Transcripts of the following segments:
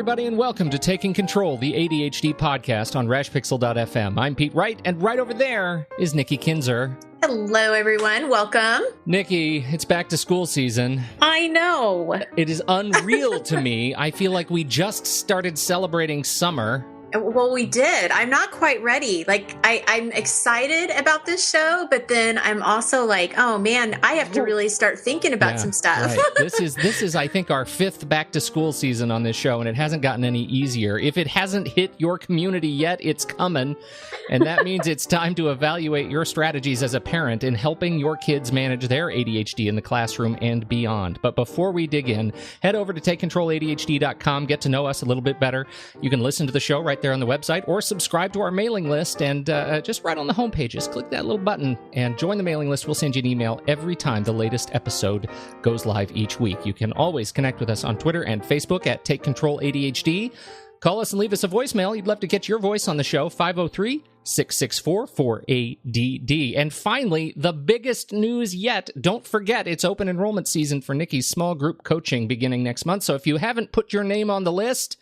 everybody, and welcome to Taking Control, the ADHD podcast on rashpixel.fm. I'm Pete Wright, and right over there is Nikki Kinzer. Hello, everyone. Welcome. Nikki, it's back to school season. I know. It is unreal to me. I feel like we just started celebrating summer. Well, we did. I'm not quite ready. Like, I'm excited about this show, but then I'm also like, oh man, I have to really start thinking about some stuff. Right. This is, I think, our fifth back to school season on this show, and it hasn't gotten any easier. If it hasn't hit your community yet, it's coming, and that means it's time to evaluate your strategies as a parent in helping your kids manage their ADHD in the classroom and beyond. But before we dig in, head over to TakeControlADHD.com, get to know us a little bit better. You can listen to the show right there on the website or subscribe to our mailing list, and just right on the home pages, click that little button and join the mailing list. We'll send you an email every time the latest episode goes live each week. You can always connect with us on Twitter and Facebook at Take Control ADHD. Call us and leave us a voicemail. You'd love to get your voice on the show, 503-664-4ADD. And finally, the biggest news yet, don't forget it's open enrollment season for Nikki's small group coaching beginning next month. So if you haven't put your name on the list,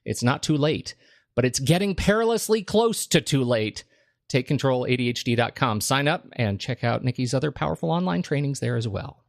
it's not too late. But it's getting perilously close to too late. TakeControlADHD.com. Sign up and check out Nikki's other powerful online trainings there as well.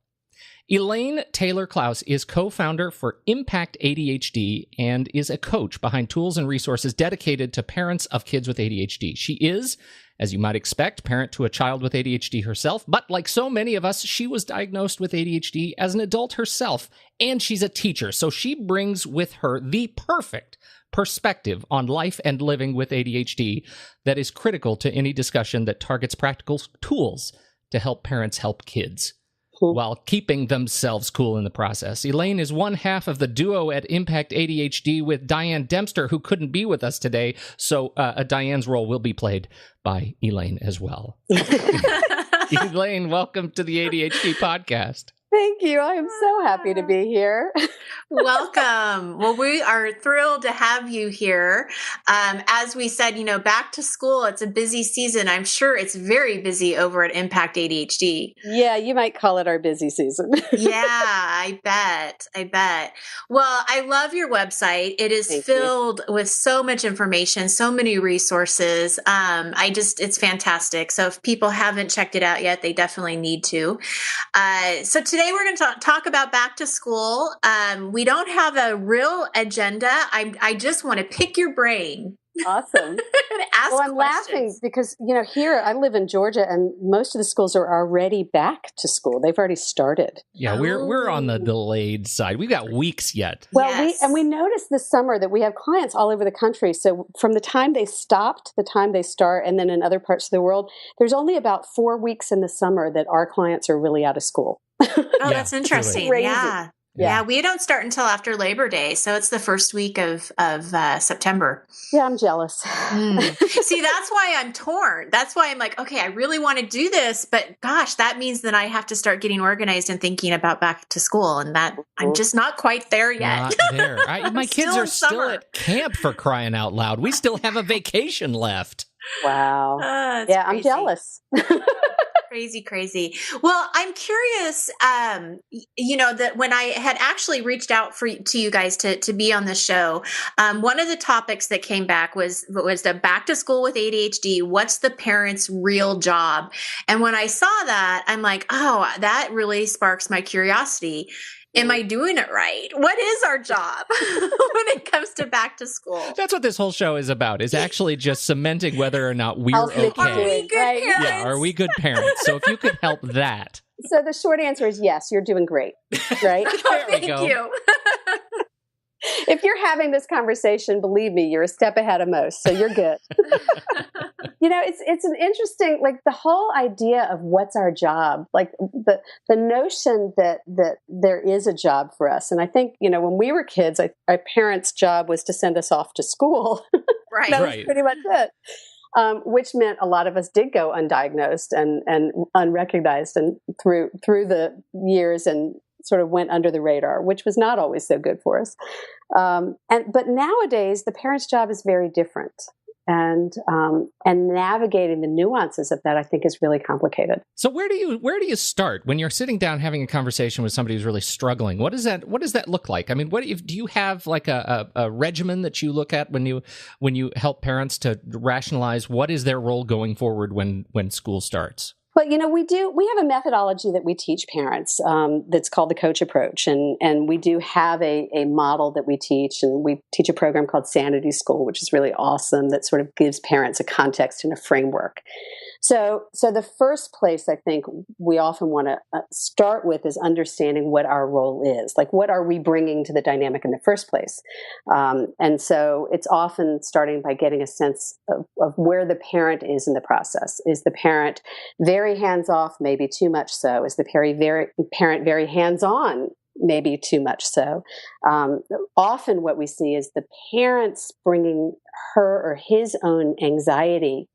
Elaine Taylor-Klaus is co-founder for ImpactADHD and is a coach behind tools and resources dedicated to parents of kids with ADHD. She is, as you might expect, parent to a child with ADHD herself, but like so many of us, she was diagnosed with ADHD as an adult herself, and she's a teacher, so she brings with her the perfect perspective on life and living with ADHD that is critical to any discussion that targets practical tools to help parents help kids while keeping themselves cool in the process. Elaine is one half of the duo at Impact ADHD with Diane Dempster, who couldn't be with us today, so Diane's role will be played by Elaine as well. Elaine, welcome to the ADHD podcast. Thank you. I am so happy to be here. Welcome. Well, we are thrilled to have you here. As we said, back to school, it's a busy season. I'm sure it's very busy over at Impact ADHD. Yeah, you might call it our busy season. Yeah, I bet. Well, I love your website. It is filled with so much information, so many resources. It's fantastic. So if people haven't checked it out yet, they definitely need to. So today we're going to talk about back to school. We don't have a real agenda. I just want to pick your brain. Awesome. Ask I'm laughing because, here I live in Georgia and most of the schools are already back to school. They've already started. Yeah, we're on the delayed side. We've got weeks yet. Well, we noticed this summer that we have clients all over the country. So from the time they stopped, the time they start, and then in other parts of the world, there's only about 4 weeks in the summer that our clients are really out of school. Oh, that's interesting. Really. Yeah, we don't start until after Labor Day, so it's the first week of September. Yeah, I'm jealous. See, that's why I'm torn. That's why I'm like, okay, I really want to do this, but gosh, that means that I have to start getting organized and thinking about back to school, and that I'm just not quite there yet. Not there. My kids are still at camp, for crying out loud. We still have a vacation left. Wow. Yeah, I'm jealous. Crazy. Well, I'm curious, that when I had actually reached out to you guys to be on the show, one of the topics that came back was the back to school with ADHD. What's the parent's real job? And when I saw that, I'm like, oh, that really sparks my curiosity. Am I doing it right? What is our job when it comes to back to school? That's what this whole show is about, is actually just cementing whether or not we're okay. Are we good parents? Yeah, are we good parents? So if you could help that. So the short answer is yes, you're doing great, right? Thank you. If you're having this conversation, believe me, you're a step ahead of most, so you're good. It's an interesting, the whole idea of what's our job, the notion that there is a job for us. And I think, when we were kids, our parents' job was to send us off to school. Right. That was pretty much it. Which meant a lot of us did go undiagnosed and unrecognized and through the years and sort of went under the radar, which was not always so good for us. But nowadays, the parent's job is very different. and navigating the nuances of that, I think, is really complicated. So where do you start when you're sitting down having a conversation with somebody who's really struggling? What does that look like? I mean, do you have like a regimen that you look at when you help parents to rationalize what is their role going forward when school starts? Well, we have a methodology that we teach parents that's called the coach approach. And we do have a model that we teach, and we teach a program called Sanity School, which is really awesome, that sort of gives parents a context and a framework. So the first place I think we often want to start with is understanding what our role is. Like, what are we bringing to the dynamic in the first place? And so it's often starting by getting a sense of where the parent is in the process. Is the parent very hands-off, maybe too much so? Is the parent very hands-on, maybe too much so? Often what we see is the parents bringing her or his own anxiety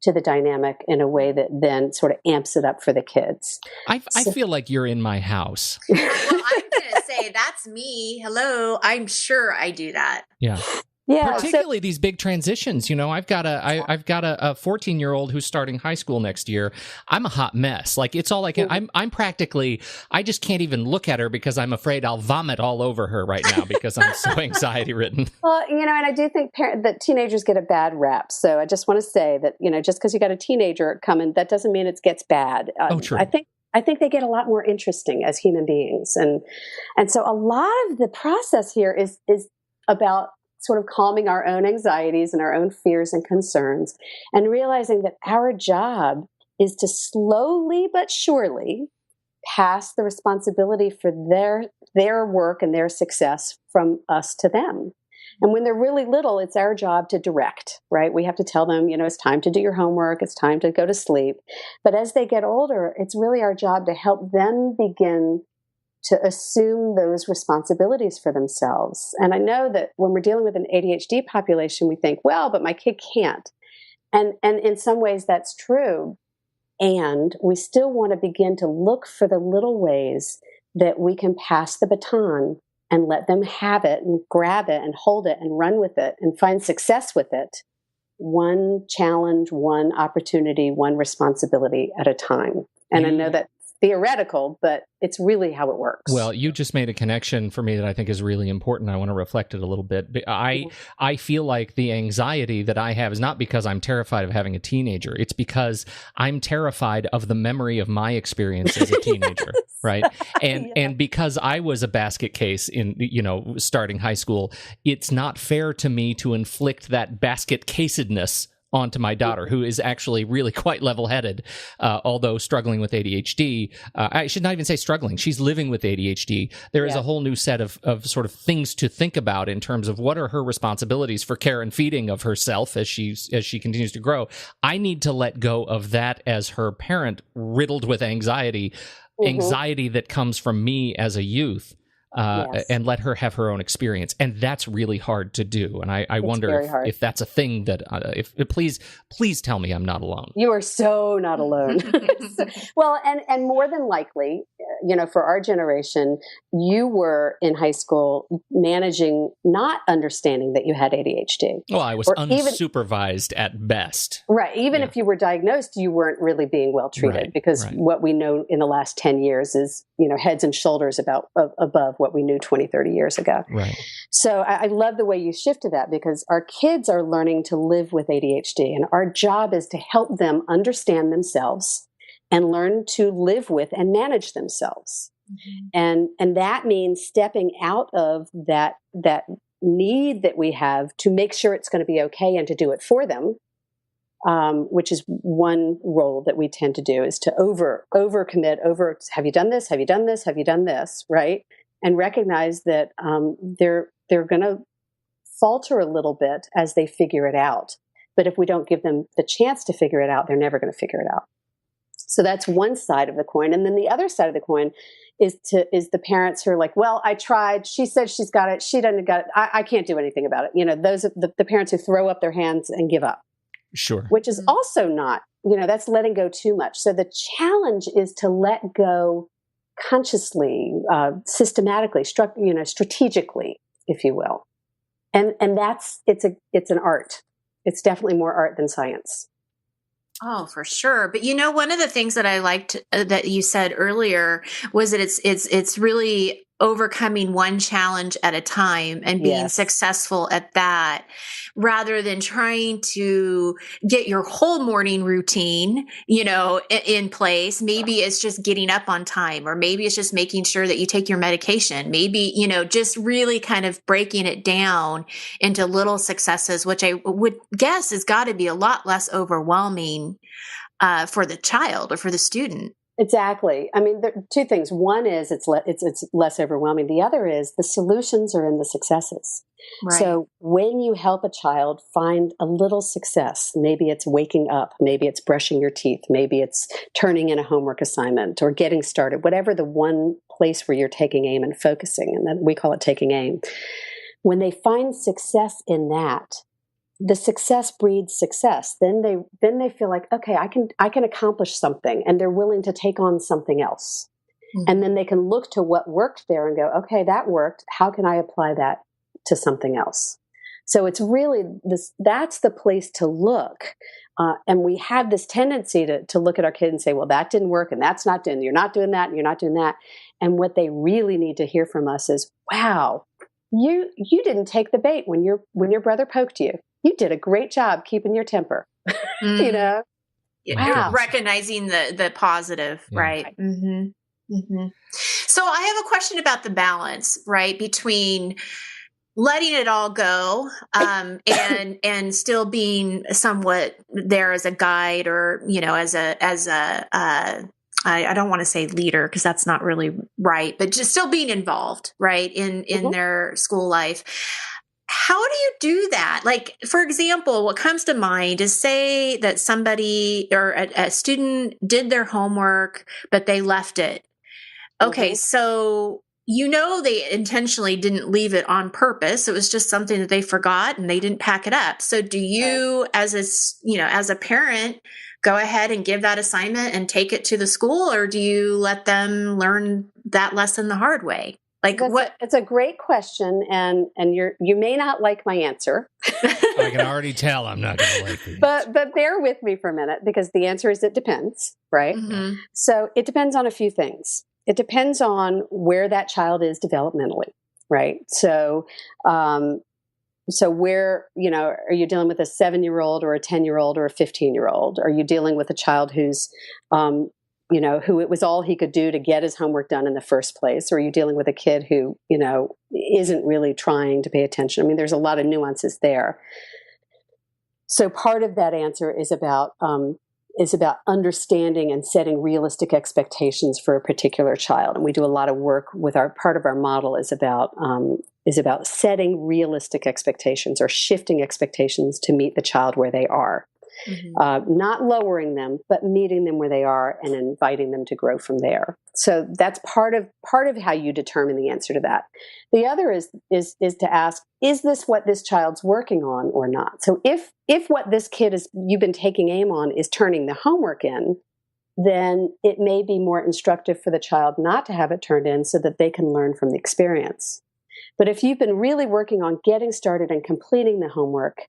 to the dynamic in a way that then sort of amps it up for the kids. I feel like you're in my house. Well, I'm going to say that's me. Hello. I'm sure I do that. Yeah. Yeah, particularly these big transitions. I've got a 14-year-old who's starting high school next year. I'm a hot mess. Like, it's all like I'm practically, I just can't even look at her because I'm afraid I'll vomit all over her right now because I'm so anxiety ridden. Well, and I do think that teenagers get a bad rap. So I just want to say that, just because you got a teenager coming, that doesn't mean it gets bad. True. I think they get a lot more interesting as human beings. And so a lot of the process here is about sort of calming our own anxieties and our own fears and concerns, and realizing that our job is to slowly but surely pass the responsibility for their work and their success from us to them. And when they're really little, it's our job to direct, right? We have to tell them, it's time to do your homework, it's time to go to sleep. But as they get older, it's really our job to help them begin to assume those responsibilities for themselves. And I know that when we're dealing with an ADHD population, we think, well, but my kid can't. And in some ways that's true. And we still want to begin to look for the little ways that we can pass the baton and let them have it and grab it and hold it and run with it and find success with it. One challenge, one opportunity, one responsibility at a time. And I know that theoretical, but it's really how it works. Well, you just made a connection for me that I think is really important. I want to reflect it a little bit. I feel like the anxiety that I have is not because I'm terrified of having a teenager. It's because I'm terrified of the memory of my experience as a teenager, yes. Right? And because I was a basket case in, starting high school, it's not fair to me to inflict that basket casedness onto my daughter, who is actually really quite level-headed, although struggling with ADHD. I should not even say struggling. She's living with ADHD. There is a whole new set of sort of things to think about in terms of what are her responsibilities for care and feeding of herself as she continues to grow. I need to let go of that as her parent, riddled with anxiety that comes from me as a youth. And let her have her own experience. And that's really hard to do. And I wonder if that's a thing that, please tell me I'm not alone. You are so not alone. Well, and more than likely, for our generation, you were in high school managing, not understanding that you had ADHD. Well, I was unsupervised at best. Right. Even if you were diagnosed, you weren't really being well treated because what we know in the last 10 years is, heads and shoulders above what we knew 20, 30 years ago. Right. So I love the way you shifted that, because our kids are learning to live with ADHD, and our job is to help them understand themselves and learn to live with and manage themselves. Mm-hmm. And that means stepping out of that need that we have to make sure it's going to be okay and to do it for them. Which is one role that we tend to do, is to overcommit, have you done this? Have you done this? Have you done this? Right. And recognize that they're going to falter a little bit as they figure it out. But if we don't give them the chance to figure it out, they're never going to figure it out. So that's one side of the coin. And then the other side of the coin is the parents who are like, well, I tried. She said she's got it. She doesn't got it. I can't do anything about it. Those are the parents who throw up their hands and give up. Sure. Which is also not, that's letting go too much. So the challenge is to let go consciously, systematically, strategically, if you will. And it's an art. It's definitely more art than science. Oh, for sure. But one of the things that I liked that you said earlier was that it's really overcoming one challenge at a time and being successful at that, rather than trying to get your whole morning routine, in place. Maybe it's just getting up on time, or maybe it's just making sure that you take your medication. Maybe, just really kind of breaking it down into little successes, which I would guess has got to be a lot less overwhelming for the child or for the student. Exactly. I mean, there are two things. One is it's less overwhelming. The other is the solutions are in the successes. Right. So when you help a child find a little success, maybe it's waking up, maybe it's brushing your teeth, maybe it's turning in a homework assignment or getting started, whatever the one place where you're taking aim and focusing, and then we call it taking aim. When they find success in that, the success breeds success. Then they feel like, okay, I can accomplish something, and they're willing to take on something else. Mm-hmm. And then they can look to what worked there and go, okay, that worked. How can I apply that to something else? So it's really that's the place to look. And we have this tendency to look at our kid and say, well, that didn't work, and that's not doing, you're not doing that, and you're not doing that. And what they really need to hear from us is, wow, you didn't take the bait when your brother poked you. You did a great job keeping your temper. Wow. You're recognizing the positive, right? Mm-hmm. Mm-hmm. So I have a question about the balance, right, between letting it all go and still being somewhat there as a guide, or as a I don't want to say leader, because that's not really right, but just still being involved, right, in their school life. How do you do that? Like, for example, what comes to mind is, say that somebody or a student did their homework, but they left it. Okay, so they intentionally didn't leave it on purpose. It was just something that they forgot and they didn't pack it up. So do you, as a parent, go ahead and give that assignment and take it to the school, or do you let them learn that lesson the hard way? Like, it's a great question, and you may not like my answer. I can already tell I'm not going to like it. But bear with me for a minute, because the answer is it depends, right? Mm-hmm. So it depends on a few things. It depends on where that child is developmentally, right? So where, are you dealing with a 7-year-old or a 10-year-old or a 15-year-old? Are you dealing with a child who's who it was all he could do to get his homework done in the first place? Or are you dealing with a kid who, isn't really trying to pay attention? I mean, there's a lot of nuances there. So part of that answer is about understanding and setting realistic expectations for a particular child. And we do a lot of work with part of our model is about setting realistic expectations, or shifting expectations to meet the child where they are. Mm-hmm. Not lowering them, but meeting them where they are and inviting them to grow from there. So that's part of how you determine the answer to that. The other is to ask, is this what this child's working on or not? So if what this kid you've been taking aim on is turning the homework in, then it may be more instructive for the child not to have it turned in, so that they can learn from the experience. But if you've been really working on getting started and completing the homework,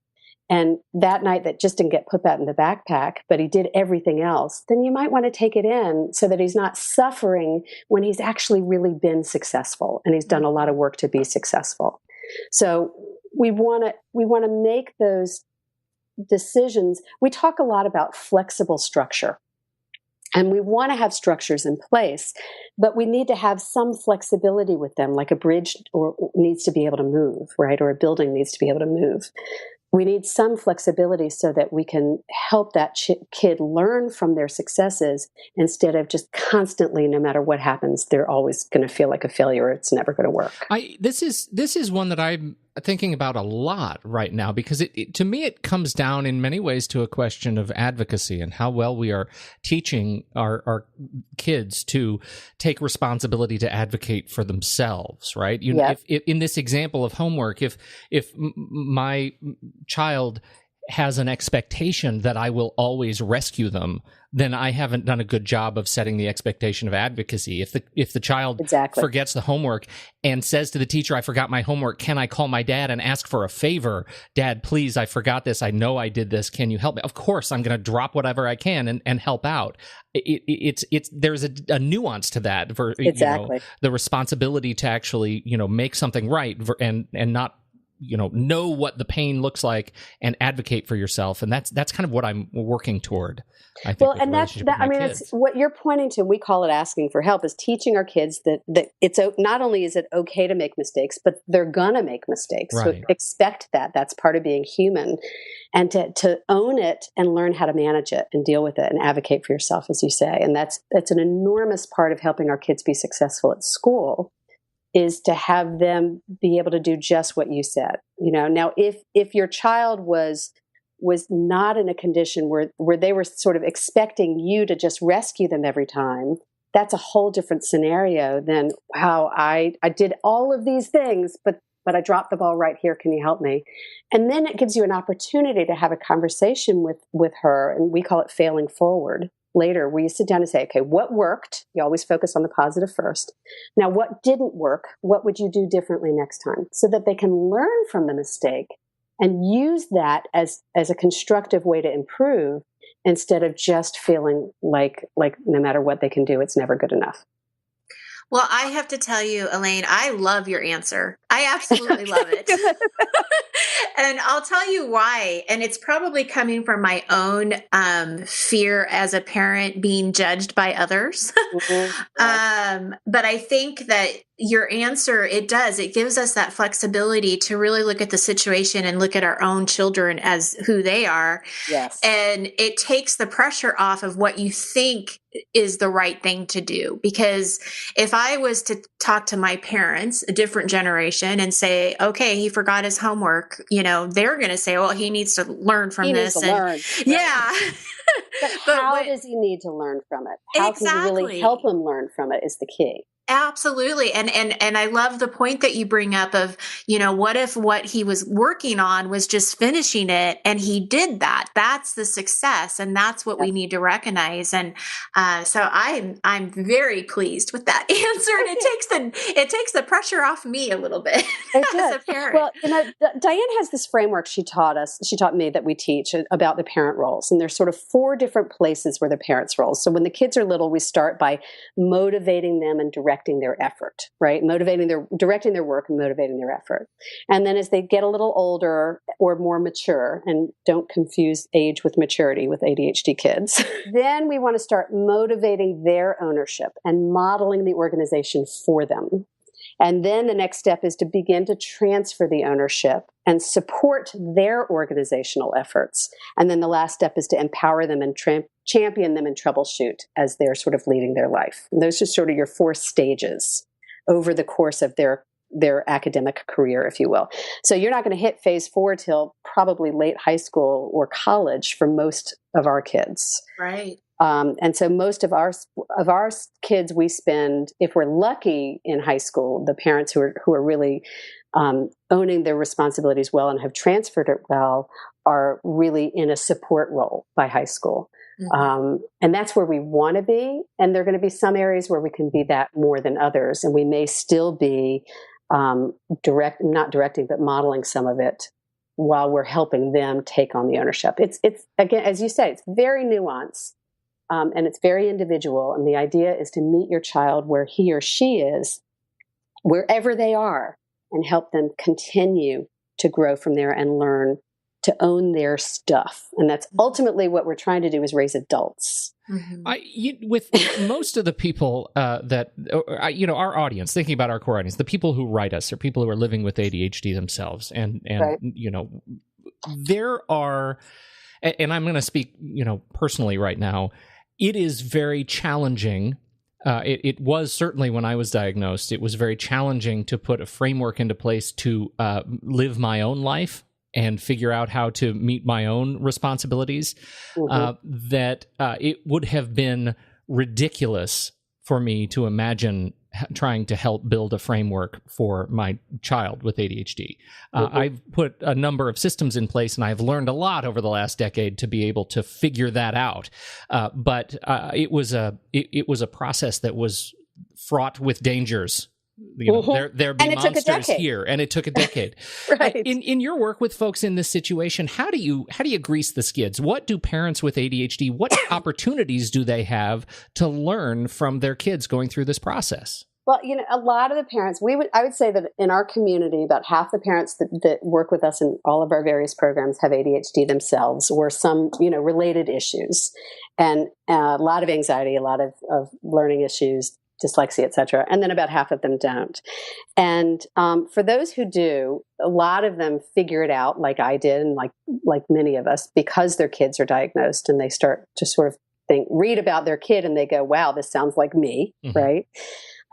and that night that just didn't get put that in the backpack, but he did everything else, then you might want to take it in so that he's not suffering when he's actually really been successful and he's done a lot of work to be successful. So we want to make those decisions. We talk a lot about flexible structure, and we want to have structures in place, but we need to have some flexibility with them, like a bridge needs to be able to move, right? Or a building needs to be able to move. We need some flexibility so that we can help that kid learn from their successes, instead of just constantly, no matter what happens, they're always going to feel like a failure. It's never going to work. This is one that I'm thinking about a lot right now, because to me it comes down in many ways to a question of advocacy and how well we are teaching our kids to take responsibility to advocate for themselves, right? If in this example of homework, if my child has an expectation that I will always rescue them, then I haven't done a good job of setting the expectation of advocacy. If the child forgets the homework and says to the teacher, I forgot my homework, can I call my dad and ask for a favor? Dad, please, I forgot this. I know I did this. Can you help me? Of course, I'm going to drop whatever I can and help out. There's a nuance to that for the responsibility to actually make something right and not know what the pain looks like and advocate for yourself. And that's kind of what I'm working toward. I think. Well, and it's what you're pointing to. We call it asking for help, is teaching our kids that it's not only is it okay to make mistakes, but they're gonna make mistakes. Right. So expect that. That's part of being human, and to own it and learn how to manage it and deal with it and advocate for yourself, as you say. And that's an enormous part of helping our kids be successful at school, is to have them be able to do just what you said. Now if your child was not in a condition where they were sort of expecting you to just rescue them every time, that's a whole different scenario than, wow, I did all of these things, but I dropped the ball right here. Can you help me? And then it gives you an opportunity to have a conversation with her, and we call it failing forward. Later, where you sit down and say, okay, what worked? You always focus on the positive first. Now, what didn't work? What would you do differently next time? So that they can learn from the mistake and use that as a constructive way to improve, instead of just feeling like no matter what they can do, it's never good enough. Well, I have to tell you, Elaine, I love your answer. I absolutely love it. And I'll tell you why. And it's probably coming from my own fear as a parent being judged by others. Mm-hmm. But I think that your answer, it gives us that flexibility to really look at the situation and look at our own children as who they are. Yes. And it takes the pressure off of what you think is the right thing to do. Because if I was to talk to my parents, a different generation, and say, okay, he forgot his homework, they're going to say, well, he needs to learn from this. Needs to learn. Yeah. But how does he need to learn from it? How can you really help him learn from it is the key. Absolutely. And I love the point that you bring up of, what if what he was working on was just finishing it and he did that? That's the success. And that's what we need to recognize. And so I'm very pleased with that answer. And it takes the pressure off me a little bit as a parent. Well, Diane has this framework she taught me that we teach about the parent roles. And there's sort of 4 different places where the parents' roles. So when the kids are little, we start by motivating them and directing their effort, right? Directing their work and motivating their effort. And then as they get a little older or more mature, and don't confuse age with maturity with ADHD kids, then we want to start motivating their ownership and modeling the organization for them. And then the next step is to begin to transfer the ownership and support their organizational efforts. And then the last step is to empower them and champion them and troubleshoot as they're sort of leading their life. And those are sort of your 4 stages over the course of their academic career, if you will. So you're not going to hit phase 4 till probably late high school or college for most of our kids. Right. And so most of our kids we spend, if we're lucky in high school, the parents who are really owning their responsibilities well and have transferred it well are really in a support role by high school. Mm-hmm. And that's where we want to be. And there are going to be some areas where we can be that more than others. And we may still be not directing, but modeling some of it while we're helping them take on the ownership. It's again, as you say, it's very nuanced. And it's very individual. And the idea is to meet your child where he or she is, wherever they are, and help them continue to grow from there and learn to own their stuff. And that's ultimately what we're trying to do, is raise adults. Mm-hmm. With most of the people our audience, thinking about our core audience, the people who write us are people who are living with ADHD themselves. And right. There are, and I'm going to speak, personally right now, it is very challenging. It was certainly when I was diagnosed, it was very challenging to put a framework into place to live my own life and figure out how to meet my own responsibilities. Mm-hmm. That it would have been ridiculous for me to imagine trying to help build a framework for my child with ADHD. I've put a number of systems in place, and I've learned a lot over the last decade to be able to figure that out. But it was a process that was fraught with dangers. There be monsters here, and it took a decade. Right. In your work with folks in this situation, how do you grease the skids? What do parents with ADHD? What opportunities do they have to learn from their kids going through this process? Well, a lot of the parents, I would say that in our community, about half the parents that work with us in all of our various programs have ADHD themselves, or some, related issues, and a lot of anxiety, a lot of learning issues, dyslexia, et cetera. And then about half of them don't. And for those who do, a lot of them figure it out like I did, and like many of us, because their kids are diagnosed, and they start to sort of read about their kid, and they go, wow, this sounds like me, right?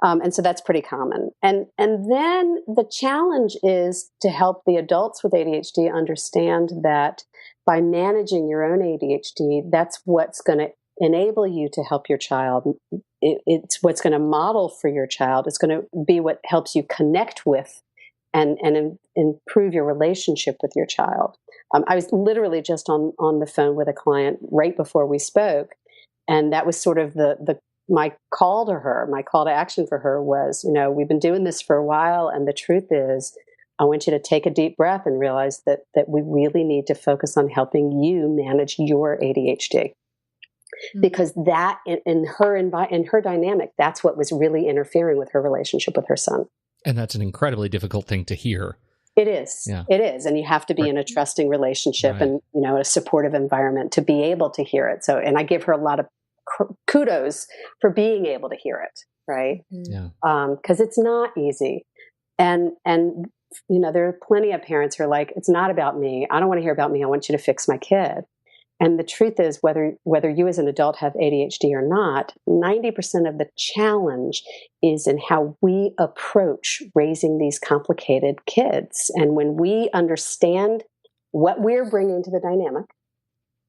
And so that's pretty common. And then the challenge is to help the adults with ADHD understand that by managing your own ADHD, that's what's going to enable you to help your child. It's what's going to model for your child. It's going to be what helps you connect with and improve your relationship with your child. I was literally just on the phone with a client right before we spoke, and that was sort of my call to her. My call to action for her was, we've been doing this for a while, and the truth is, I want you to take a deep breath and realize that we really need to focus on helping you manage your ADHD. Because that in her dynamic, that's what was really interfering with her relationship with her son. And that's an incredibly difficult thing to hear. It is. Yeah. It is. And you have to be in a trusting relationship and, a supportive environment to be able to hear it. So, and I give her a lot of kudos for being able to hear it. Right. Yeah. Cause it's not easy. And, there are plenty of parents who are like, it's not about me. I don't want to hear about me. I want you to fix my kid. And the truth is, whether you as an adult have ADHD or not, 90% of the challenge is in how we approach raising these complicated kids. And when we understand what we're bringing to the dynamic,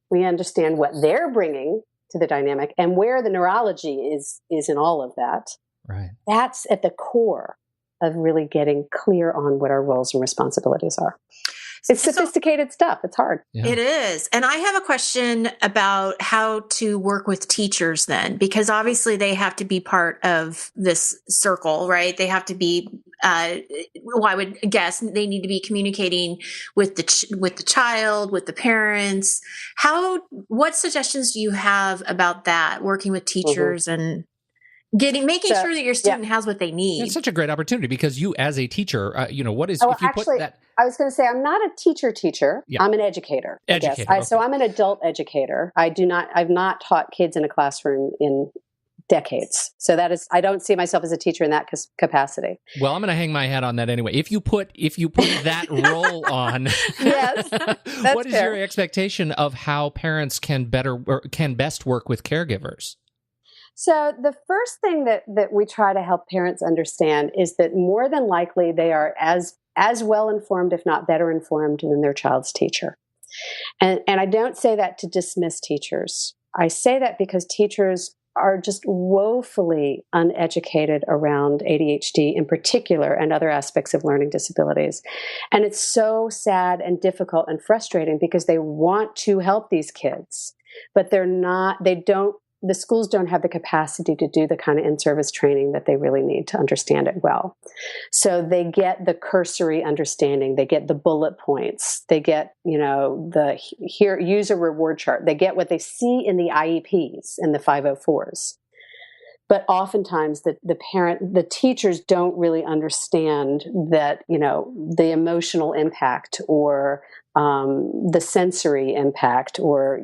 we understand what they're bringing to the dynamic, and where the neurology is in all of that. Right. That's at the core of really getting clear on what our roles and responsibilities are. It's sophisticated stuff. It's hard. Yeah. It is. And I have a question about how to work with teachers then, because obviously they have to be part of this circle, right? They have to be, I would guess they need to be communicating with the child, with the parents. What suggestions do you have about that, working with teachers and making sure that your student has what they need? It's such a great opportunity, because you as a teacher, what is, if you put that... I was going to say, I'm not a teacher. Yeah. I'm an educator. So I'm an adult educator. I've not taught kids in a classroom in decades. So I don't see myself as a teacher in that capacity. Well, I'm going to hang my hat on that anyway. If you put that role on, yes, what is your expectation of how parents can best work with caregivers? So the first thing that we try to help parents understand is that more than likely they are as well informed, if not better informed, than their child's teacher. And I don't say that to dismiss teachers. I say that because teachers are just woefully uneducated around ADHD in particular, and other aspects of learning disabilities. And it's so sad and difficult and frustrating, because they want to help these kids, but the schools don't have the capacity to do the kind of in-service training that they really need to understand it well. So they get the cursory understanding, they get the bullet points, they get, use a reward chart, they get what they see in the IEPs and the 504s. But oftentimes the teachers don't really understand that, the emotional impact, or the sensory impact, or,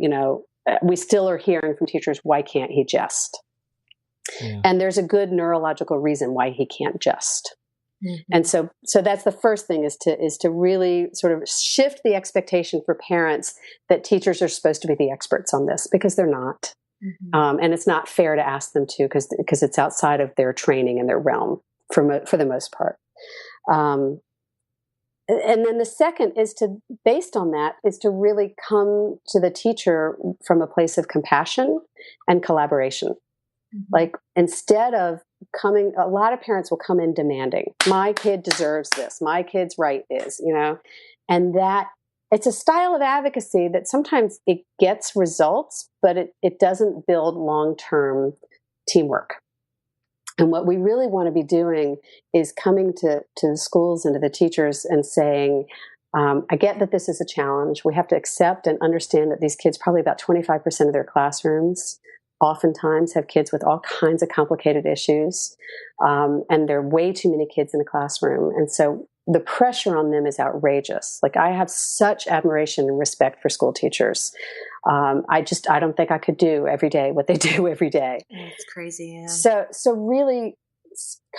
we still are hearing from teachers, why can't he just? Yeah. And there's a good neurological reason why he can't just. Mm-hmm. And so that's the first thing, is to really sort of shift the expectation for parents that teachers are supposed to be the experts on this, because they're not. Mm-hmm. And it's not fair to ask them to, because it's outside of their training and their realm for the most part. And then the second is based on that, is to really come to the teacher from a place of compassion and collaboration. Mm-hmm. Like, instead of a lot of parents will come in demanding, my kid deserves this, my kid's right is, and that it's a style of advocacy that sometimes it gets results, but it doesn't build long-term teamwork. And what we really want to be doing is coming to the schools and to the teachers and saying, I get that this is a challenge. We have to accept and understand that these kids, probably about 25% of their classrooms, oftentimes have kids with all kinds of complicated issues. And there are way too many kids in a classroom. And so the pressure on them is outrageous. Like, I have such admiration and respect for school teachers. I don't think I could do every day what they do every day. It's crazy. Yeah. So really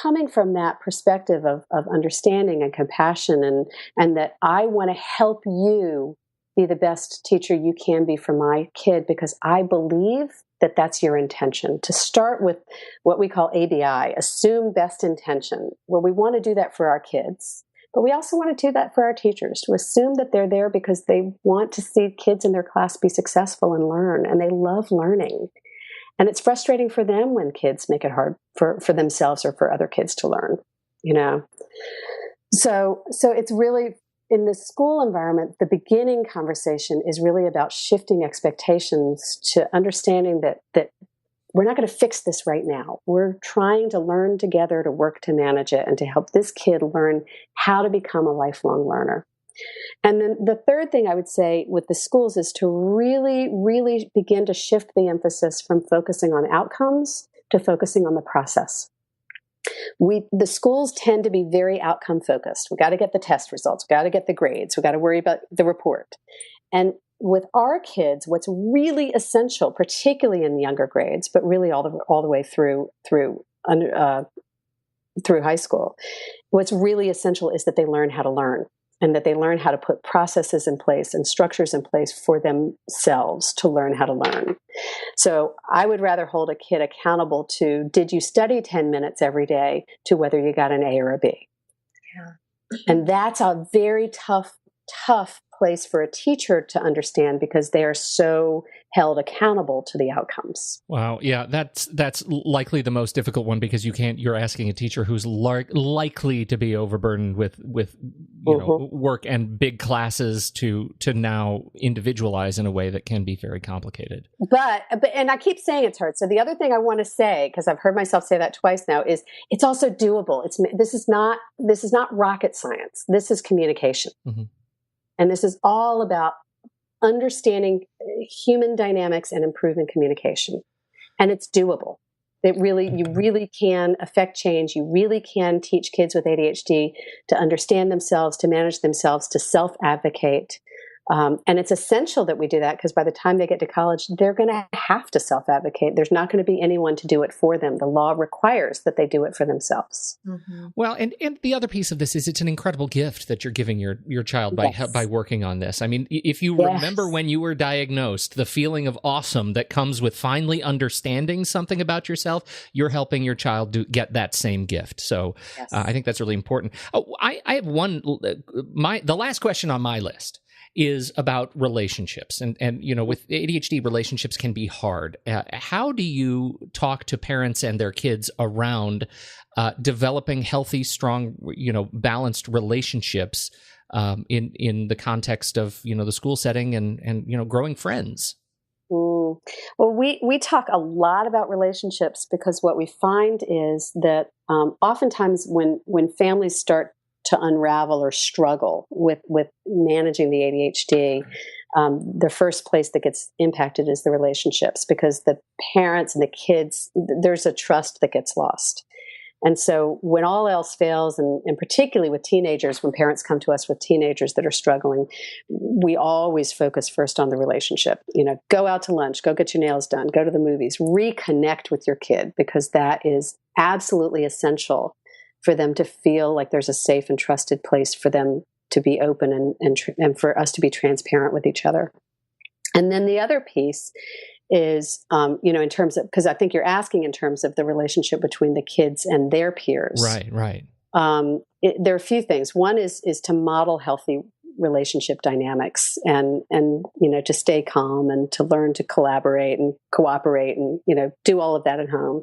coming from that perspective of understanding and compassion and that I want to help you be the best teacher you can be for my kid, because I believe that that's your intention. To start with what we call ABI, assume best intention. Well, we want to do that for our kids, but we also want to do that for our teachers, to assume that they're there because they want to see kids in their class be successful and learn, and they love learning. And it's frustrating for them when kids make it hard for themselves or for other kids to learn, So it's really, in the school environment, the beginning conversation is really about shifting expectations to understanding that we're not going to fix this right now. We're trying to learn together to work to manage it and to help this kid learn how to become a lifelong learner. And then the third thing I would say with the schools is to really, really begin to shift the emphasis from focusing on outcomes to focusing on the process. The schools tend to be very outcome focused. We got to get the test results. We got to get the grades. We got to worry about the report. And with our kids, what's really essential, particularly in the younger grades, but really all the way through high school, what's really essential is that they learn how to learn, and that they learn how to put processes in place and structures in place for themselves to learn how to learn. So I would rather hold a kid accountable to, did you study 10 minutes every day, to whether you got an A or a B? Yeah. And that's a very tough place for a teacher to understand, because they are so held accountable to the outcomes. Wow. Yeah, that's likely the most difficult one, because you're asking a teacher who's likely to be overburdened with work and big classes to now individualize in a way that can be very complicated. But and I keep saying it's hard. So the other thing I want to say, because I've heard myself say that twice now, is it's also doable. This is not rocket science. This is communication. Mm-hmm. And this is all about understanding human dynamics and improving communication. And it's doable. You really can affect change. You really can teach kids with ADHD to understand themselves, to manage themselves, to self-advocate. And it's essential that we do that, because by the time they get to college, they're going to have to self-advocate. There's not going to be anyone to do it for them. The law requires that they do it for themselves. Mm-hmm. Well, and the other piece of this is it's an incredible gift that you're giving your child by working on this. I mean, if you remember when you were diagnosed, the feeling of awesome that comes with finally understanding something about yourself, you're helping your child get that same gift. So I think that's really important. Oh, I have the last question on my list is about relationships. And with ADHD, relationships can be hard. How do you talk to parents and their kids around developing healthy, strong, balanced relationships in the context of, the school setting and growing friends? Well, we talk a lot about relationships, because what we find is that oftentimes when families start to unravel or struggle with managing the ADHD, the first place that gets impacted is the relationships, because the parents and the kids, there's a trust that gets lost. And so when all else fails, and particularly with teenagers, when parents come to us with teenagers that are struggling, we always focus first on the relationship. Go out to lunch, go get your nails done, go to the movies, reconnect with your kid, because that is absolutely essential for them to feel like there's a safe and trusted place for them to be open and for us to be transparent with each other. And then the other piece is, in terms of, because I think you're asking in terms of the relationship between the kids and their peers. Right. There are a few things. One is to model healthy relationship dynamics and to stay calm and to learn to collaborate and cooperate and, do all of that at home.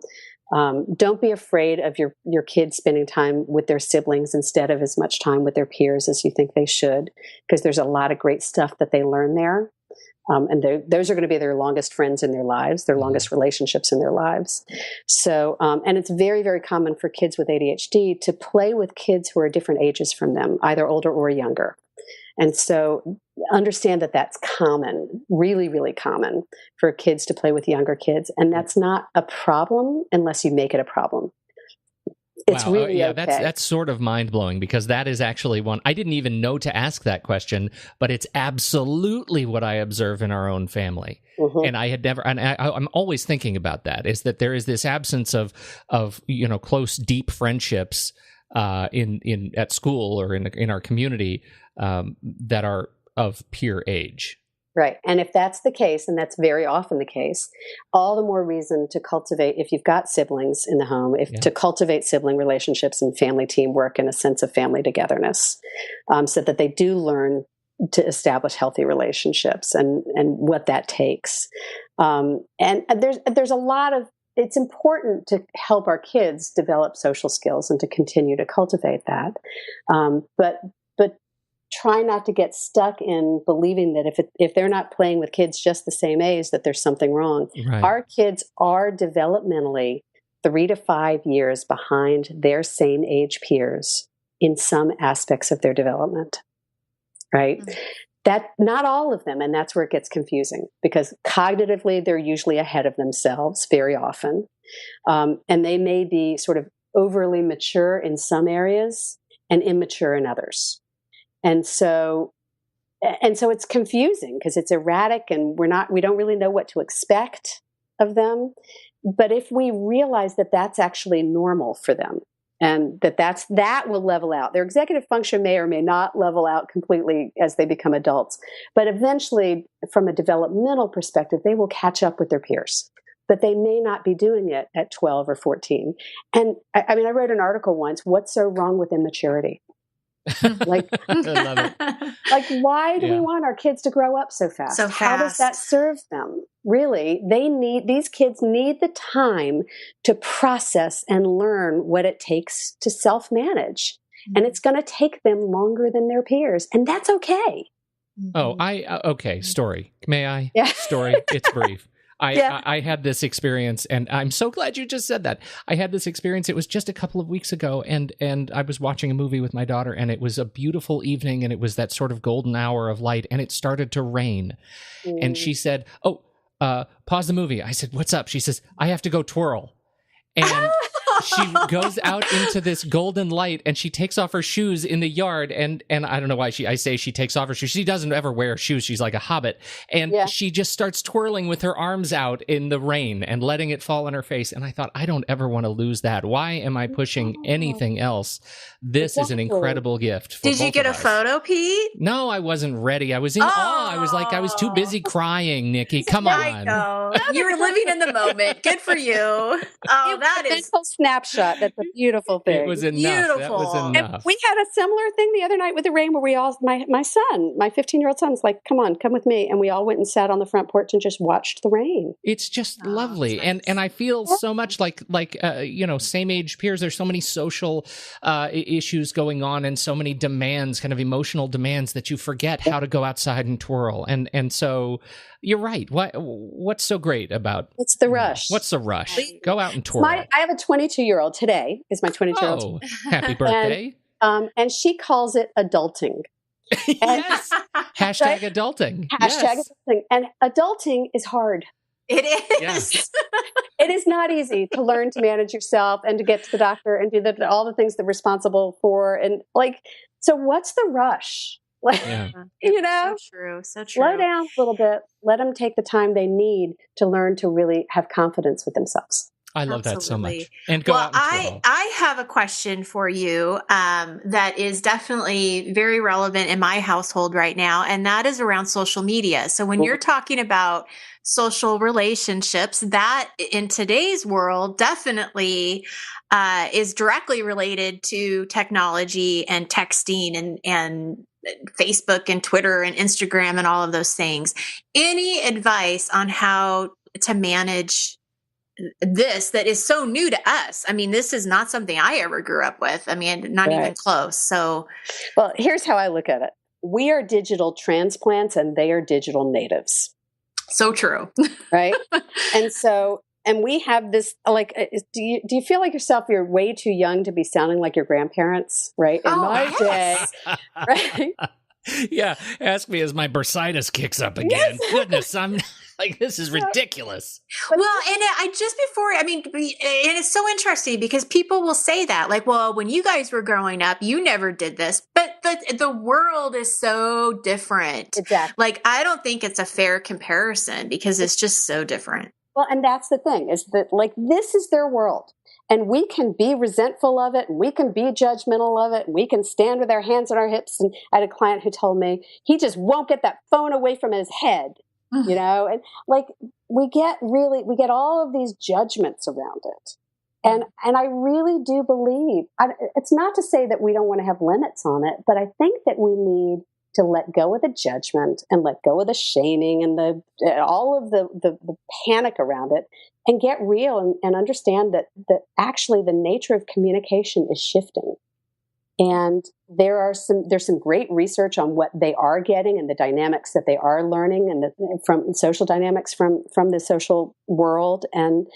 Don't be afraid of your kids spending time with their siblings instead of as much time with their peers as you think they should, because there's a lot of great stuff that they learn there. And those are going to be their longest friends in their lives, their longest relationships in their lives. So, and it's very, very common for kids with ADHD to play with kids who are different ages from them, either older or younger. And so understand that that's common, really, really common for kids to play with younger kids. And that's not a problem unless you make it a problem. It's wow. really yeah, okay. That's sort of mind-blowing, because that is actually one I didn't even know to ask that question, but it's absolutely what I observe in our own family. Mm-hmm. And I had never, and I'm always thinking about that, is that there is this absence of close, deep friendships in at school or in our community that are of peer age. Right. And if that's the case, and that's very often the case, all the more reason to cultivate, if you've got siblings in the home, to cultivate sibling relationships and family teamwork and a sense of family togetherness, so that they do learn to establish healthy relationships and what that takes. And there's a lot of, it's important to help our kids develop social skills and to continue to cultivate that. But try not to get stuck in believing that if they're not playing with kids just the same age, that there's something wrong. Right. Our kids are developmentally 3 to 5 years behind their same age peers in some aspects of their development, right? Mm-hmm. That not all of them, and that's where it gets confusing, because cognitively they're usually ahead of themselves very often, and they may be sort of overly mature in some areas and immature in others. And so it's confusing because it's erratic and we don't really know what to expect of them. But if we realize that that's actually normal for them and that will level out, their executive function may or may not level out completely as they become adults. But eventually, from a developmental perspective, they will catch up with their peers. But they may not be doing it at 12 or 14. And I wrote an article once, what's so wrong with immaturity? Like, I love it. Like, why do we want our kids to grow up so fast? How does that serve them? Really, these kids need the time to process and learn what it takes to self-manage. Mm-hmm. And it's going to take them longer than their peers. And that's okay. Oh, okay. Story. May I? Yeah. Story. It's brief. I had this experience, and I'm so glad you just said that. I had this experience. It was just a couple of weeks ago, and I was watching a movie with my daughter, and it was a beautiful evening, and it was that sort of golden hour of light, and it started to rain. And she said, pause the movie. I said, what's up? She says, I have to go twirl. And she goes out into this golden light, and she takes off her shoes in the yard. And I don't know why I say she takes off her shoes. She doesn't ever wear shoes. She's like a hobbit. And she just starts twirling with her arms out in the rain and letting it fall on her face. And I thought, I don't ever want to lose that. Why am I pushing anything else? This is an incredible gift. Did you get a photo, Pete? No, I wasn't ready. I was in awe. I was too busy crying, Nikki. Come on. You were living in the moment. Good for you. Oh, that is a snapshot. That's a beautiful thing. It was enough. Beautiful. That was enough. And we had a similar thing the other night with the rain where we all, my son, my 15-year-old son's like, come with me. And we all went and sat on the front porch and just watched the rain. It's just lovely. Nice. And I feel so much like same age peers. There's so many social issues going on and so many demands, kind of emotional demands, that you forget how to go outside and twirl. And so you're right. What's so great about it's the rush? What's the rush? Go out and twirl. I have a 22-year-old today. Is my 22-year-old? Oh, happy birthday! And she calls it adulting. Yes. Hashtag adulting. Hashtag adulting. And adulting is hard. It is. Yes. It is not easy to learn to manage yourself and to get to the doctor and do all the things they're responsible for. And so what's the rush? So true. Slow down a little bit. Let them take the time they need to learn to really have confidence with themselves. I love that so much. And go out and twirl. I have a question for you that is definitely very relevant in my household right now, and that is around social media. So when you're talking about social relationships, that in today's world definitely is directly related to technology and texting and Facebook and Twitter and Instagram and all of those things. Any advice on how to manage this that is so new to us. I mean, this is not something I ever grew up with. I mean, not even close. So, well, here's how I look at it. We are digital transplants and they are digital natives. So true. Right. And we have this, like, do you feel like yourself, you're way too young to be sounding like your grandparents, right? In my day, right? Yeah. Ask me as my bursitis kicks up again. Yes. Goodness, I'm like, this is ridiculous. Well, and and it's so interesting because people will say that, like, well, when you guys were growing up, you never did this, but the world is so different. Exactly. Like, I don't think it's a fair comparison because it's just so different. Well, and that's the thing, is that, like, this is their world. And we can be resentful of it, and we can be judgmental of it, and we can stand with our hands on our hips. And I had a client who told me he just won't get that phone away from his head, you know? And like, we get all of these judgments around it. And I really do believe, it's not to say that we don't want to have limits on it, but I think that we need to let go of the judgment and let go of the shaming and all of the panic around it, and get real and understand that actually the nature of communication is shifting. And there's some great research on what they are getting and the dynamics that they are learning, and from social dynamics from the social world, and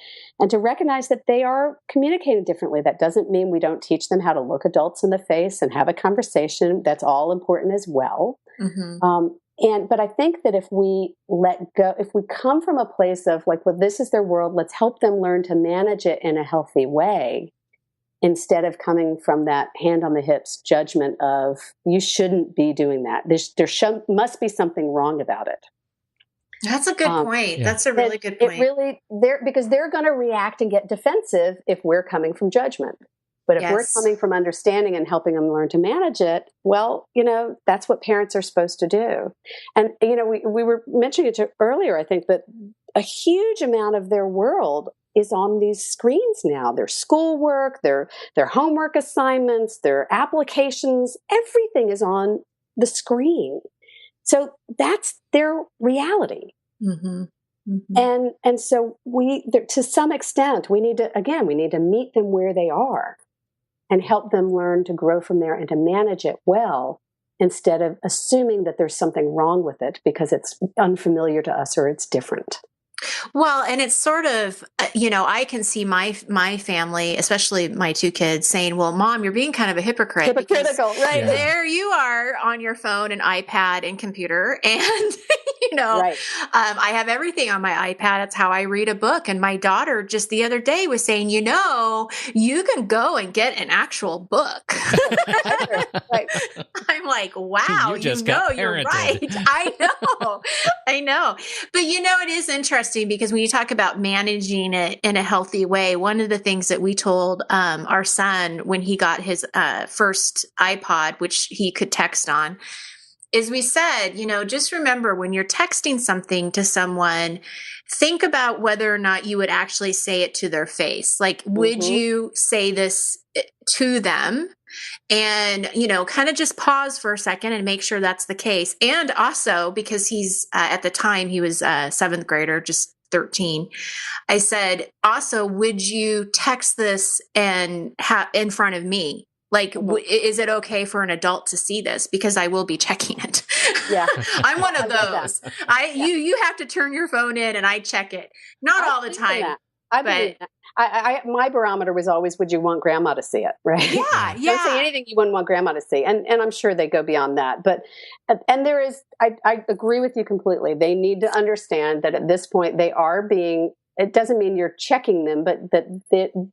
to recognize that they are communicating differently. That doesn't mean we don't teach them how to look adults in the face and have a conversation. That's all important as well. Mm-hmm. But I think that if we let go, if we come from a place of like, well, this is their world, let's help them learn to manage it in a healthy way, instead of coming from that hand on the hips judgment of, you shouldn't be doing that. There must be something wrong about it. That's a good point. Yeah. That's a really good point. Because they're going to react and get defensive if we're coming from judgment. But if we're coming from understanding and helping them learn to manage it, well, that's what parents are supposed to do. And, we were mentioning it earlier, I think, that a huge amount of their world is on these screens now. Their schoolwork, their homework assignments, their applications, everything is on the screen. So that's their reality. Mm-hmm. Mm-hmm. And so to some extent, we need to meet them where they are and help them learn to grow from there and to manage it well, instead of assuming that there's something wrong with it because it's unfamiliar to us or it's different. Well, and it's sort of, I can see my family, especially my two kids, saying, well, Mom, you're being kind of a hypocrite. Hypocritical, right. Yeah. There you are on your phone and iPad and computer. And, right. I have everything on my iPad. It's how I read a book. And my daughter just the other day was saying, you can go and get an actual book. Right. I'm like, wow, you're right. I know. But, it is interesting because when you talk about managing it in a healthy way, one of the things that we told our son when he got his first iPod, which he could text on, is we said, just remember when you're texting something to someone, think about whether or not you would actually say it to their face. Like, would you say this to them? And, kind of just pause for a second and make sure that's the case. And also, because he's, at the time, he was a seventh grader, just 13. I said, also, would you text this in front of me? Like, is it okay for an adult to see this? Because I will be checking it. Yeah. I'm one of those. You have to turn your phone in and I check it. Not all the time. My barometer was always, would you want grandma to see it? Right. Yeah. Don't say anything you wouldn't want grandma to see. And I'm sure they go beyond that. But, and there is, I agree with you completely. They need to understand that at this point they are being, it doesn't mean you're checking them, but that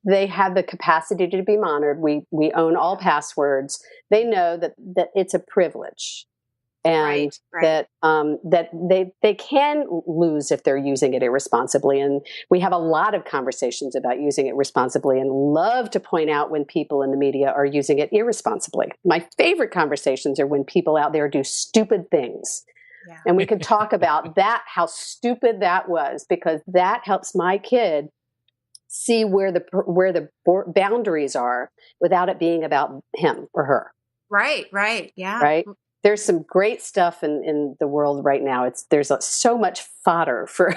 they have the capacity to be monitored. We own all passwords. They know that it's a privilege. And right. that they can lose if they're using it irresponsibly. And we have a lot of conversations about using it responsibly, and love to point out when people in the media are using it irresponsibly. My favorite conversations are when people out there do stupid things. Yeah. And we could talk about that, how stupid that was, because that helps my kid see where the boundaries are without it being about him or her. Right. Yeah. Right. There's some great stuff in the world right now. There's so much fodder for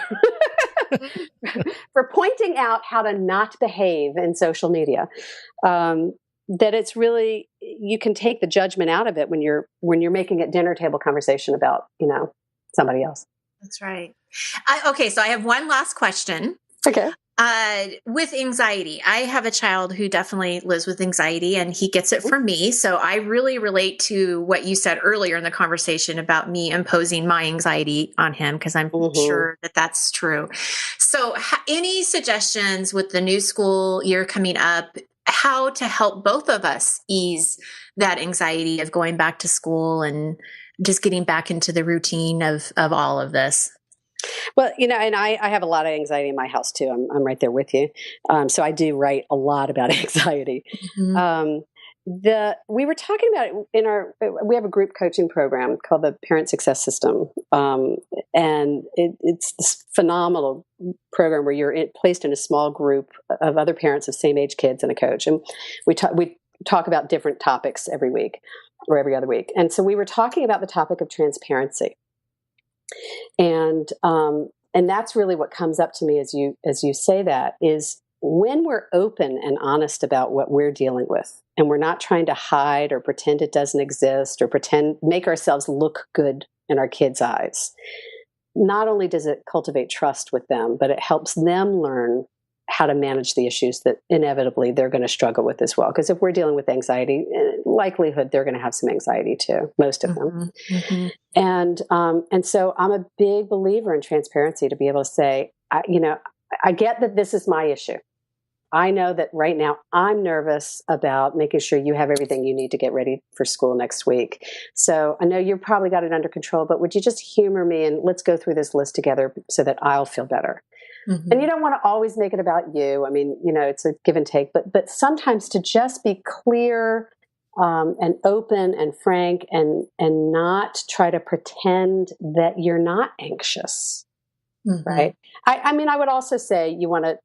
for pointing out how to not behave in social media. That it's really, you can take the judgment out of it when you're making a dinner table conversation about, somebody else. That's right. Okay, so I have one last question. Okay. With anxiety, I have a child who definitely lives with anxiety, and he gets it from me. So I really relate to what you said earlier in the conversation about me imposing my anxiety on him, because I'm sure that that's true. So any suggestions with the new school year coming up, how to help both of us ease that anxiety of going back to school and just getting back into the routine of all of this? Well, and I have a lot of anxiety in my house too. I'm right there with you. So I do write a lot about anxiety. We were talking about it we have a group coaching program called the Parent Success System. And it's this phenomenal program where you're placed in a small group of other parents of same age kids and a coach. And we talk about different topics every week or every other week. And so we were talking about the topic of transparency. And that's really what comes up to me as you say that, is when we're open and honest about what we're dealing with, and we're not trying to hide or pretend it doesn't exist or make ourselves look good in our kids' eyes. Not only does it cultivate trust with them, but it helps them learn how to manage the issues that inevitably they're going to struggle with as well. Because if we're dealing with anxiety, likelihood they're going to have some anxiety too, most of them. And so I'm a big believer in transparency, to be able to say, I get that this is my issue. I know that right now I'm nervous about making sure you have everything you need to get ready for school next week. So I know you've probably got it under control, but would you just humor me and let's go through this list together so that I'll feel better. And you don't want to always make it about you. I mean, it's a give and take, but sometimes to just be clear and open and frank and not try to pretend that you're not anxious, right? I mean, I would also say you want to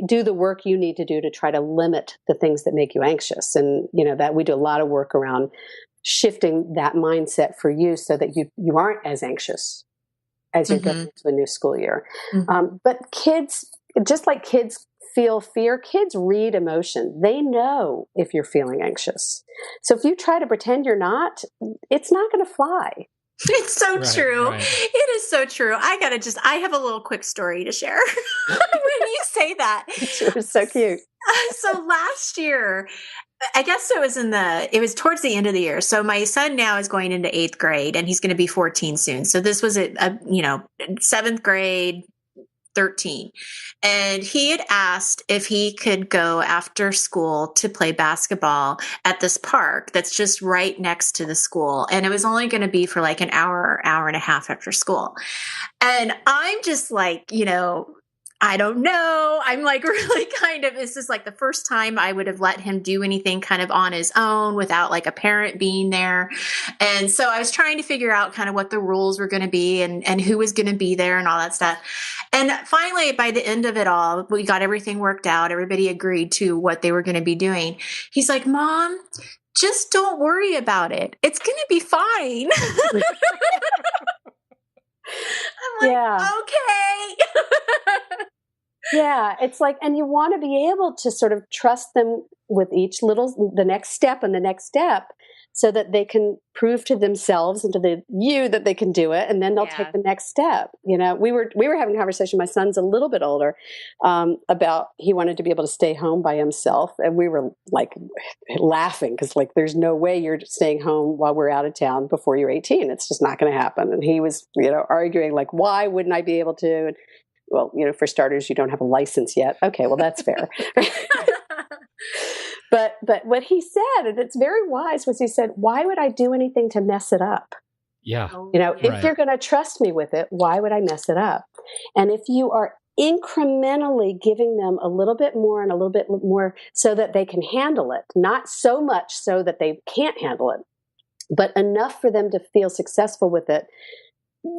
do the work you need to do to try to limit the things that make you anxious. And, that we do a lot of work around shifting that mindset for you so that you aren't as anxious as you're going into a new school year. But kids, just like kids feel fear, kids read emotion. They know if you're feeling anxious. So if you try to pretend you're not, it's not going to fly. It's so true. Right. It is so true. I have a little quick story to share when you say that. It was so cute. So last year, I guess it was towards the end of the year. So my son now is going into 8th grade and he's going to be 14 soon. So this was a 7th grade, 13. And he had asked if he could go after school to play basketball at this park that's just right next to the school. And it was only going to be for like an hour and a half after school. And I'm just like, I don't know. I'm like really this is like the first time I would have let him do anything kind of on his own without like a parent being there. And so I was trying to figure out kind of what the rules were going to be and who was going to be there and all that stuff. And finally, by the end of it all, we got everything worked out. Everybody agreed to what they were going to be doing. He's like, Mom, just don't worry about it. It's going to be fine. I'm like, okay. Yeah, it's like, and you want to be able to sort of trust them with the next step and the next step, so that they can prove to themselves and to you that they can do it, and then they'll take the next step. We were having a conversation. My son's a little bit older, about he wanted to be able to stay home by himself, and we were like laughing because like there's no way you're staying home while we're out of town before you're 18. It's just not going to happen. And he was arguing like, why wouldn't I be able to? And, well, for starters, you don't have a license yet. Okay, well, that's fair. But what he said, and it's very wise, was he said, why would I do anything to mess it up? Yeah. If you're going to trust me with it, why would I mess it up? And if you are incrementally giving them a little bit more and a little bit more so that they can handle it, not so much so that they can't handle it, but enough for them to feel successful with it,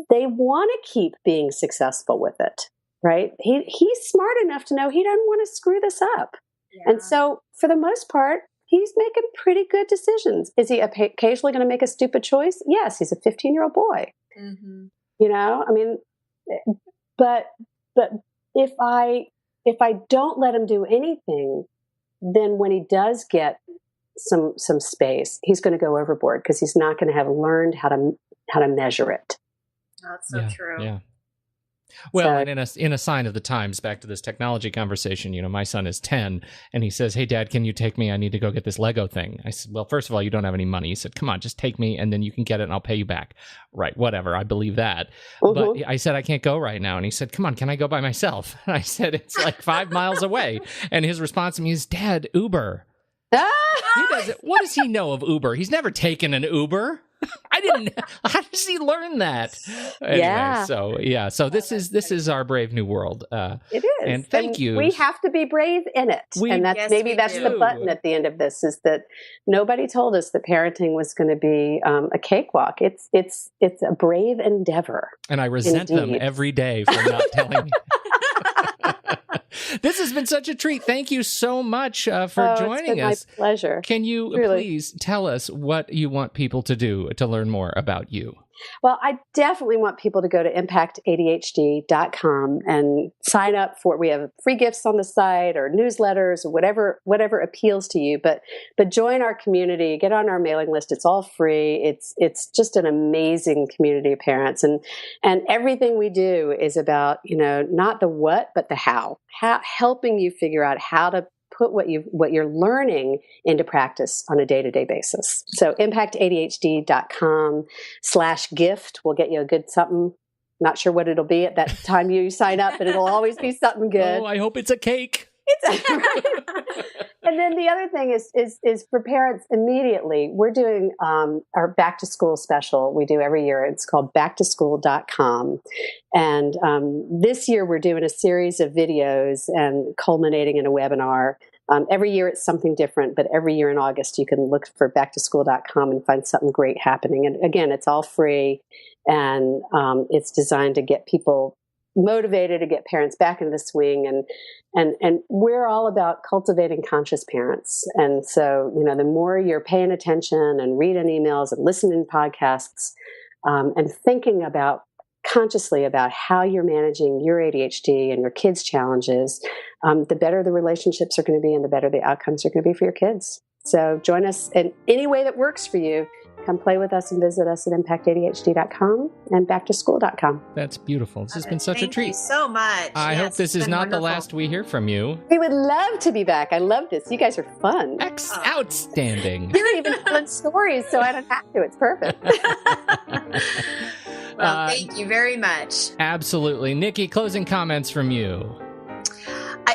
they want to keep being successful with it. Right? He's smart enough to know he doesn't want to screw this up. Yeah. And so for the most part, he's making pretty good decisions. Is he occasionally going to make a stupid choice? Yes, he's a 15-year-old boy. I mean, but if I don't let him do anything, then when he does get some space, he's going to go overboard because he's not going to have learned how to measure it. That's so true. Yeah. Well, and in a sign of the times, back to this technology conversation, my son is 10, and he says, "Hey, Dad, can you take me? I need to go get this Lego thing." I said, "Well, first of all, you don't have any money." He said, "Come on, just take me, and then you can get it, and I'll pay you back." Right, whatever, I believe that. But I said, "I can't go right now." And he said, "Come on, can I go by myself?" And I said, "It's like 5 miles away." And his response to me is, "Dad, Uber." What does he know of Uber? He's never taken an Uber. How does he learn that? Anyway, so this is our brave new world. It is. And thank you. We have to be brave in it. That's the button at the end of this, is that nobody told us that parenting was going to be a cakewalk. It's a brave endeavor. And I resent them every day for not telling me. This has been such a treat. Thank you so much for joining us. My pleasure. Can you please tell us what you want people to do to learn more about you? Well, I definitely want people to go to ImpactADHD.com and sign up for it. We have free gifts on the site or newsletters or whatever appeals to you. But join our community, get on our mailing list. It's all free. It's just an amazing community of parents. And everything we do is about, not the what, but the how helping you figure out how to put what you're learning into practice on a day-to-day basis. So impactadhd.com/gift will get you a good something. Not sure what it'll be at that time you sign up, but it'll always be something good. Oh, I hope it's a cake. And then the other thing is for parents immediately, we're doing our back to school special we do every year. It's called backtoschool.com. And this year we're doing a series of videos and culminating in a webinar. Every year it's something different, but every year in August you can look for backtoschool.com and find something great happening. And again, it's all free, and it's designed to get people motivated, to get parents back into the swing, and we're all about cultivating conscious parents. And so, the more you're paying attention and reading emails and listening to podcasts, and thinking consciously about how you're managing your ADHD and your kids' challenges, the better the relationships are going to be and the better the outcomes are going to be for your kids. So join us in any way that works for you. Come play with us and visit us at ImpactADHD.com and backtoschool.com. That's beautiful. This has been such a treat. Thank you so much. I hope this is not the last we hear from you. We would love to be back. I love this. You guys are fun. Outstanding. You're even telling stories, so I don't have to. It's perfect. Well, thank you very much. Absolutely. Nikki, closing comments from you.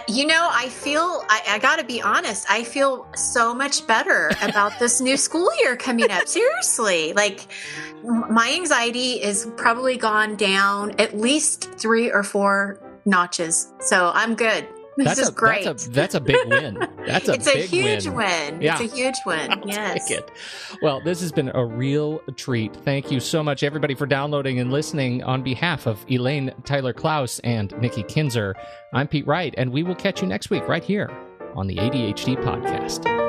I got to be honest, I feel so much better about this new school year coming up. Seriously, my anxiety is probably gone down at least 3 or 4 notches. So I'm good. This is great. That's a big win. It's a huge win. Yeah. It's a huge win. Yes. Take it. Well, this has been a real treat. Thank you so much, everybody, for downloading and listening. On behalf of Elaine Taylor-Klaus and Nikki Kinzer, I'm Pete Wright, and we will catch you next week right here on the ADHD Podcast.